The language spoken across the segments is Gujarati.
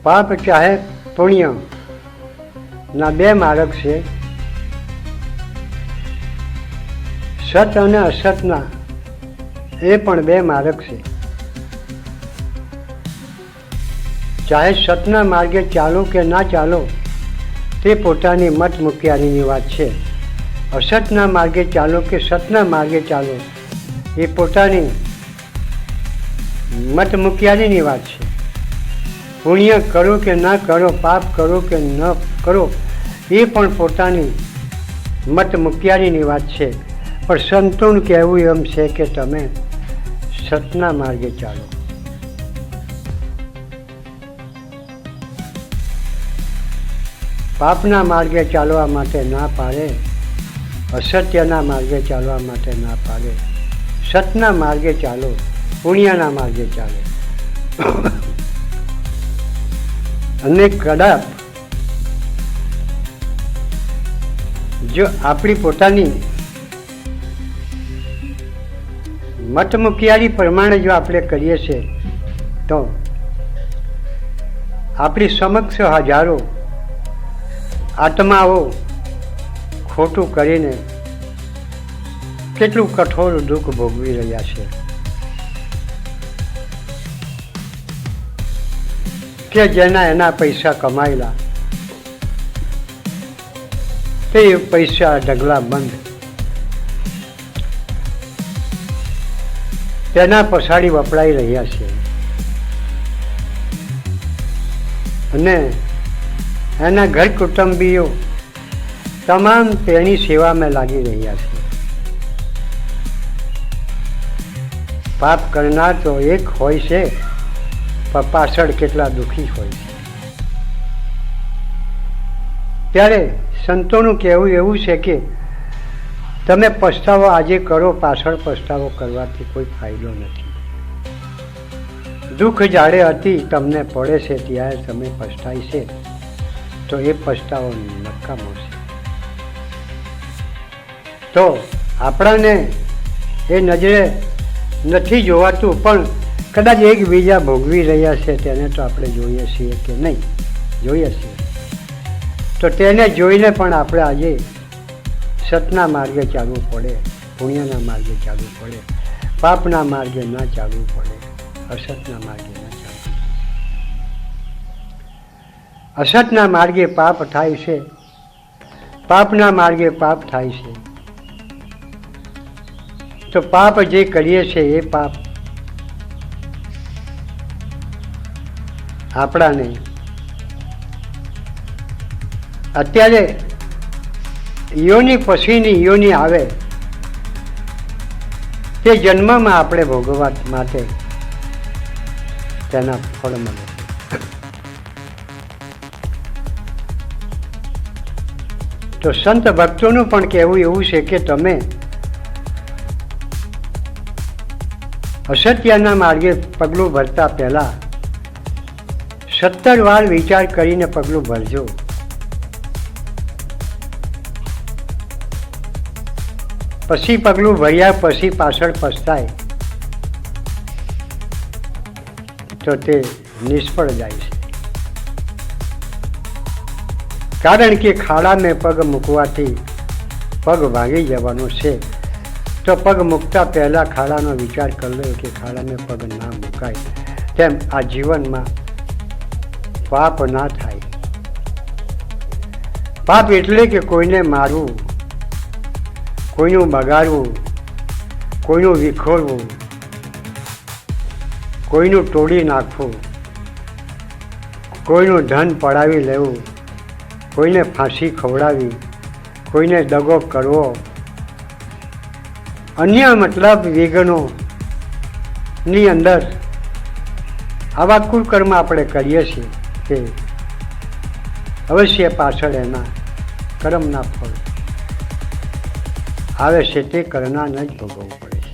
પાપ ચાહે પુણ્ય ના બે માર્ગ છે. સત અને અસતના એ પણ બે માર્ગ છે. ચાહે સતના માર્ગે ચાલો કે ના ચાલો તે પોતાની મત મુખ્યારીની વાત છે. અસતના માર્ગે ચાલો કે સતના માર્ગે ચાલો એ પોતાની મત મુખ્યારીની વાત છે. પુણ્ય કરો કે ના કરો, પાપ કરો કે ન કરો એ પણ પોતાની મત મુખ્યારીની વાત છે. પણ સંતોનું કહેવું એમ છે કે તમે સતના માર્ગે ચાલો. પાપના માર્ગે ચાલવા માટે ના પાડે, અસત્યના માર્ગે ચાલવા માટે ના પાડે. સતના માર્ગે ચાલો, પુણ્યના માર્ગે ચાલો. અને કદાચ જો આપણી પોતાની મત મુખ્યારી પ્રમાણે જો આપણે કરીએ છીએ તો આપણી સમક્ષ હજારો આત્માઓ ખોટું કરીને કેટલું કઠોર દુઃખ ભોગવી રહ્યા છે કે જેના એના પૈસા કમાયેલા તે પૈસા ઢગલા બંધ તેના પછાડી વપરાઈ રહ્યા છે. અને એના ઘર કુટુંબીઓ તમામ તેની સેવામાં લાગી રહ્યા છે. પાપ કરનાર તો એક હોય છે પણ પાછળ કેટલા દુઃખી હોય છે. ત્યારે સંતોનું કહેવું એવું છે કે તમે પસ્તાવો આજે કરો, પાછળ પસ્તાવો કરવાથી કોઈ ફાયદો નથી. દુઃખ જ્યારે હતી તમને પડે છે ત્યારે તમે પસ્તાય છે તો એ પસ્તાવો નકામો છે. તો આપણાને એ નજરે નથી જોવાતું પણ કદાચ એકબીજા ભોગવી રહ્યા છે તેને તો આપણે જોઈએ છીએ કે નહીં જોઈએ છીએ. તો તેને જોઈને પણ આપણે આજે સતના માર્ગે ચાલવું પડે, પુણ્યના માર્ગે ચાલવું પડે, પાપના માર્ગે ના ચાલવું પડે, અસતના માર્ગે ના ચાલવું. અસતના માર્ગે પાપ થાય છે, પાપના માર્ગે પાપ થાય છે. તો પાપ જે કરીએ છીએ એ પાપ આપણાને અત્યારે યોની પછીની યોની આવે તે જન્મમાં આપણે ભોગવવા માટે તેના ફળ મળે. તો સંત ભક્તોનું પણ કહેવું એવું છે કે તમે અસત્યના માર્ગે પગલું ભરતા પહેલા 17 વાર વિચાર કરીને પગલું ભરજો. પછી પગલું ભર્યા પછી પાછળ પછતાય તો તે નિષ્ફળ જાય છે. કારણ કે ખાડામાં પગ મૂકવાથી પગ ભાગી જવાનો છે. તો પગ મૂકતા પહેલા ખાડાનો વિચાર કરી લો કે ખાડામાં પગ ના મુકાય. તેમ આ જીવનમાં પાપ ના થાય. પાપ એટલે કે કોઈને મારવું, કોઈનું બગાડવું, કોઈનું વિખોરવું, કોઈનું તોડી નાખવું, કોઈનું ધન પડાવી લેવું, કોઈને ફાંસી ખવડાવી, કોઈને દગો કરવો, અન્ય મતલબ વિઘ્નોની અંદર આવા કુકર્મ આપણે કરીએ છીએ કે અવશ્ય પાછળ એના કર્મના ફળ આવે છે. તે કરનારને જ ભોગવવું પડે છે.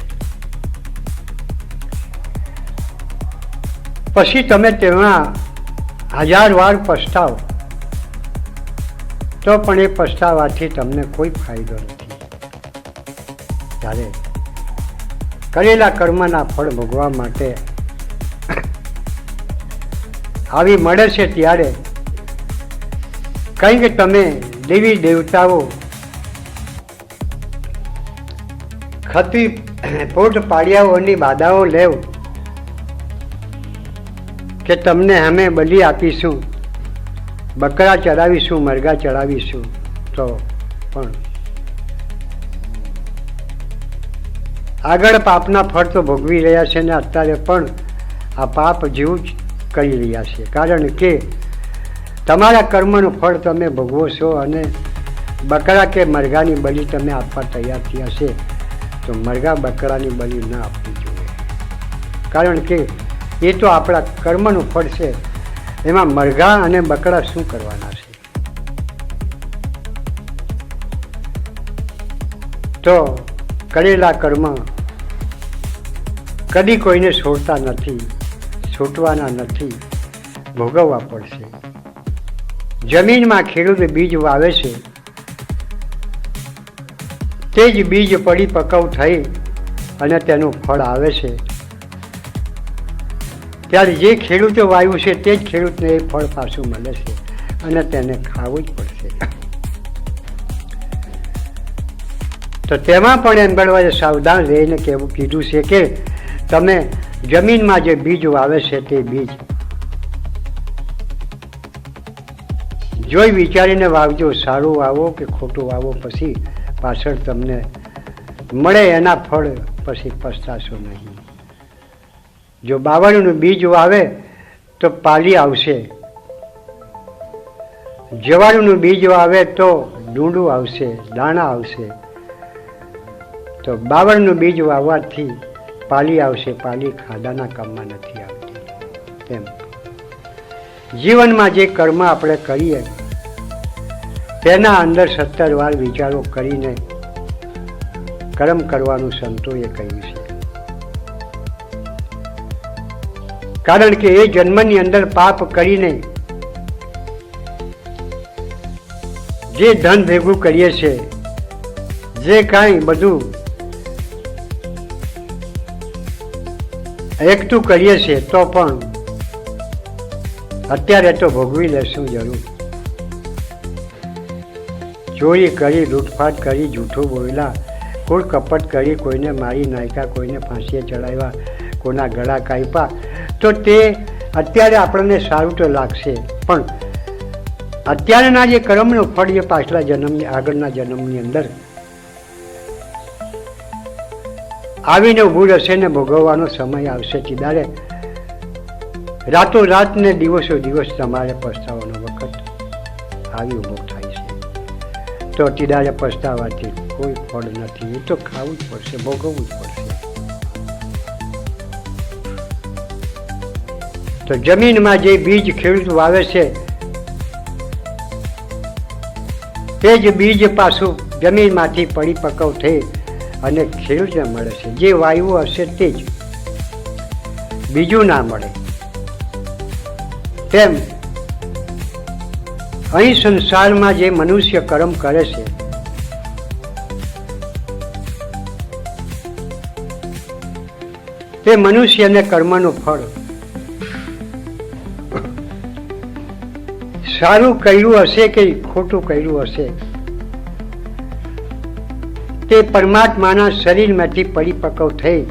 પછી તમે તેમાં 1000 વાર પસ્તાવ તો પણ એ પસ્તાવાથી તમને કોઈ ફાયદો નથી. ત્યારે કરેલા કર્મના ફળ ભોગવા માટે આવી મળે છે ત્યારે કંઈક તમે દેવી દેવતાઓ ખતી પોટ પાડિયાઓની બાધાઓ લેવ કે તમને અમે બલી આપીશું, બકરા ચડાવીશું, મરઘા ચડાવીશું, તો પણ આગળ પાપના ફળ તો ભોગવી રહ્યા છે ને અત્યારે પણ આ પાપ જેવું જ કરી રહ્યા છે. કારણ કે તમારા કર્મનું ફળ તમે ભોગવો છો અને બકરા કે મરઘાની બલિ તમે આપવા તૈયાર થયા છે તો મરઘા બકરાની બલિ ન આપવી જોઈએ. કારણ કે એ તો આપણા કર્મનું ફળ છે. એમાં મરઘા અને બકરા શું કરવાના છે? તો કરેલા કર્મ કદી કોઈને છોડતા નથી, છૂટવાના નથી, ભોગવવા પડશે. જમીનમાં ખેડૂત બીજ વાવે છે, તે જ બીજ પડી પકવ થઈ અને તેનું ફળ આવે છે. ત્યારે જે ખેડૂતે વાવ્યું છે તે જ ખેડૂતને એ ફળ પાછું મળે છે અને તેને ખાવું જ પડશે. તો તેમાં પણ એમ્બેડકરે સાવધાન રહીને કહેવું કીધું છે કે તમે જમીનમાં જે બીજ વાવે છે તે બીજ જોઈ વિચારીને વાવજો. સારું વાવો કે ખોટું વાવો, પછી પાછળ તમને મળે એના ફળ પછી પસ્તાશો નહીં. જો બાવળનું બીજ વાવે તો પાલી આવશે, જવાળનું બીજ વાવે તો ડુંડું આવશે, દાણા આવશે. તો બાવળનું બીજ વાવવાથી પાલી આવશે, પાલી ખાડાના કામમાં નથી આવતી. તેમ જીવનમાં જે કર્મ આપણે કરીએ તેના અંદર 17 વાર વિચારો કરીને કર્મ કરવાનું સંતોએ કહ્યું છે. કારણ કે એ જન્મની અંદર પાપ કરીને જે ધન ભેગું કરીએ છીએ, જે કાંઈ બધું એકઠું કરીએ છીએ, તો પણ અત્યારે તો ભોગવી લેશું જરૂર. ચોરી કરી, લૂંટફાટ કરી, જૂઠું બોલ્યા, કૂળ કપટ કરી, કોઈને મારી નાખ્યા, કોઈને ફાંસીએ ચડાવ્યા, કોના ગળા કાપ્યા, તો તે અત્યારે આપણને સારું તો લાગશે, પણ અત્યારના જે કર્મનું ફળ એ પાછલા જન્મની, આગળના જન્મની અંદર આવીને ઊભું રહેશે ને ભોગવવાનો સમય આવશે. ત્યારે રાતો રાત ને દિવસો દિવસ તમારે પસ્તાવાનો વખત આવી ઊભો થાય છે. તો ત્યારે પસ્તાવાથી કોઈ ફળ નથી. એ તો ખાવું જ પડશે, ભોગવવું જ પડશે. તો જમીનમાં જે બીજ ખેડૂત વાવે છે તે જ બીજ પાછું જમીનમાંથી પડી પકવ થઈ અને ખેડૂતને મળે છે. જે વાવ્યું હશે તે જ, બીજું ના મળે. તેમ અહીં સંસારમાં જે મનુષ્ય કર્મ કરે છે તે મનુષ્યને કર્મનું ફળ સારું કર્યું હશે કે ખોટું કર્યું હશે તે પરમાત્માના શરીરમાંથી પરિપક્વ થઈ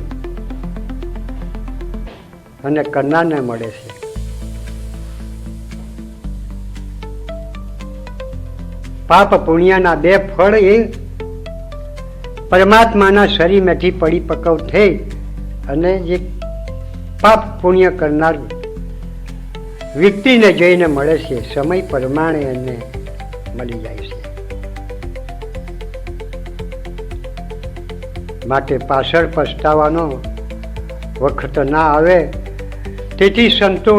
અને કરનારને મળે છે. પાપ પુણ્યના બે ફળ એ પરમાત્માના શરીરમાંથી પરિપક્વ થઈ અને જે પાપ પુણ્ય કરનાર વ્યક્તિને જઈને મળે છે. સમય પ્રમાણે એને મળી જાય છે. માટે પાછળ પસ્તાવાનો વખત ના આવે. તેથી સંતો,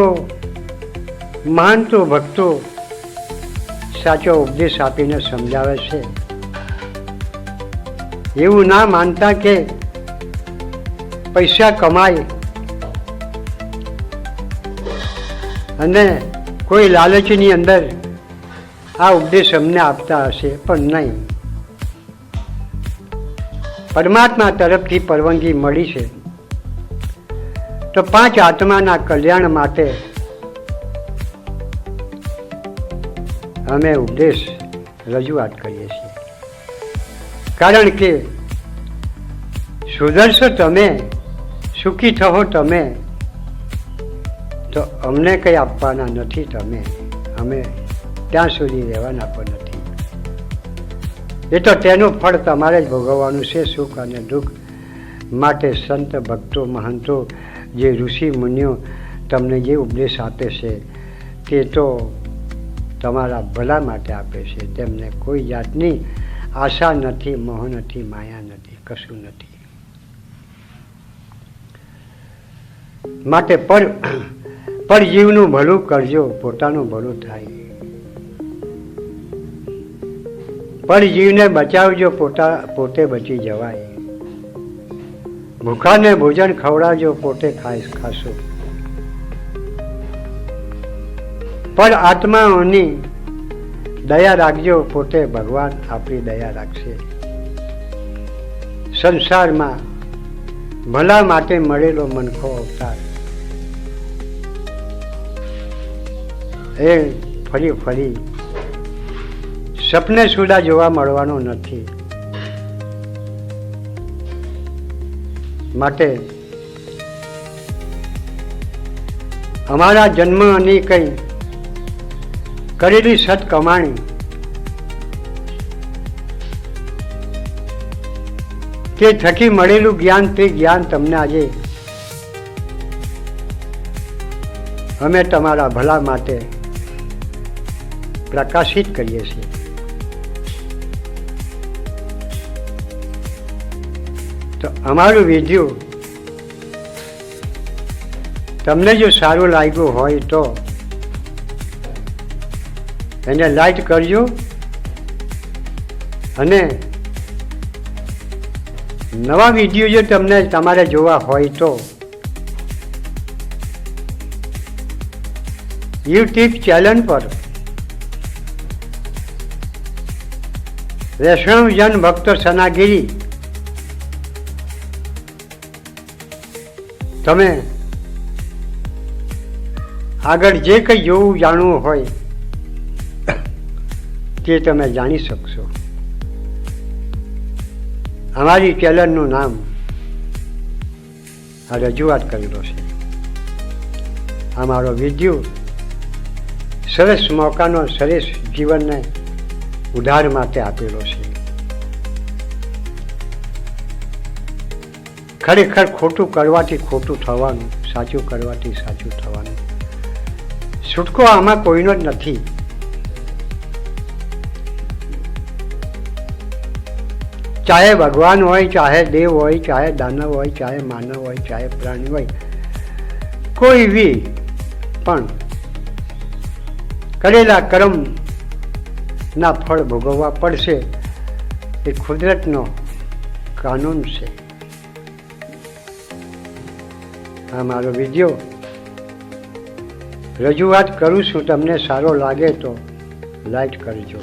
મહાનતો, ભક્તો સાચો ઉપદેશ આપીને સમજાવે છે. એવું ના માનતા કે પૈસા કમાય અને કોઈ લાલચની અંદર આ ઉપદેશ અમને આપતા હશે, પણ નહીં. પરમાત્મા તરફથી પરવાનગી મળી છે તો 5 આત્માના કલ્યાણ માટે અમે ઉપદેશ રજૂઆત કરીએ છીએ. કારણ કે સુધરશો તમે, સુખી થવો તમે, તો અમને કંઈ આપવાના નથી તમે, અમે ત્યાં સુધી રહેવાના પણ નથી. એ તો તેનું ફળ તમારે જ ભોગવવાનું છે, સુખ અને દુઃખ. માટે સંત ભક્તો મહંતો જે ઋષિ મુનિઓ તમને જે ઉપદેશ આપે છે તે તો તમારા ભલા માટે આપે છે. તેમને કોઈ જાતની આશા નથી, મોહ નથી, માયા નથી, કશું નથી. માટે પર જીવનું ભલું કરજો, પોતાનું ભલું થાય. પર જીવને બચાવજો, પોતે બચી જવાય. ભૂખાને ભોજન ખવડાવજો, પોતે ખાશો. પર આત્માઓની દયા રાખજો, પોતે ભગવાન આપણી દયા રાખશે. સંસારમાં ભલા માટે મળેલો મનખો અવતાર એ ફરી સપને સુધા જોવા મળવાનો નથી. માટે અમારા જન્મની કંઈ કરેલી સત કમાણી તે થકી મળેલું જ્ઞાન, તે જ્ઞાન તમને આજે અમે તમારા ભલા માટે પ્રકાશિત કરીએ છીએ. તો અમારું વિડીયો તમને જો સારું લાગ્યું હોય તો એને લાઈક કરજો, અને નવા વિડીયો જો તમારે જોવા હોય તો યુટ્યુબ ચેનલ પર વૈષ્ણવજન ભક્ત સનાગીરી તમે આગળ જે કંઈ જોવું જાણવું હોય તે તમે જાણી શકશો. અમારી ચેનલનું નામ આ રજૂઆત કરેલો છે. અમારો વિડીયો સરસ મોકાનો, સરસ જીવનને ઉધાર માટે આપેલો છે. ખરેખર ખોટું કરવાથી ખોટું થવાનું, સાચું કરવાથી સાચું થવાનું. છૂટકો આમાં કોઈનો જ નથી. ચાહે ભગવાન હોય, ચાહે દેવ હોય, ચાહે દાનવ હોય, ચાહે માનવ હોય, ચાહે પ્રાણી હોય, કોઈ બી પણ કરેલા કર્મના ફળ ભોગવવા પડશે. એ કુદરતનો કાનૂન છે. આ મારો વિડીયો રજૂઆત કરું છું, તમને સારો લાગે તો લાઈક કરજો.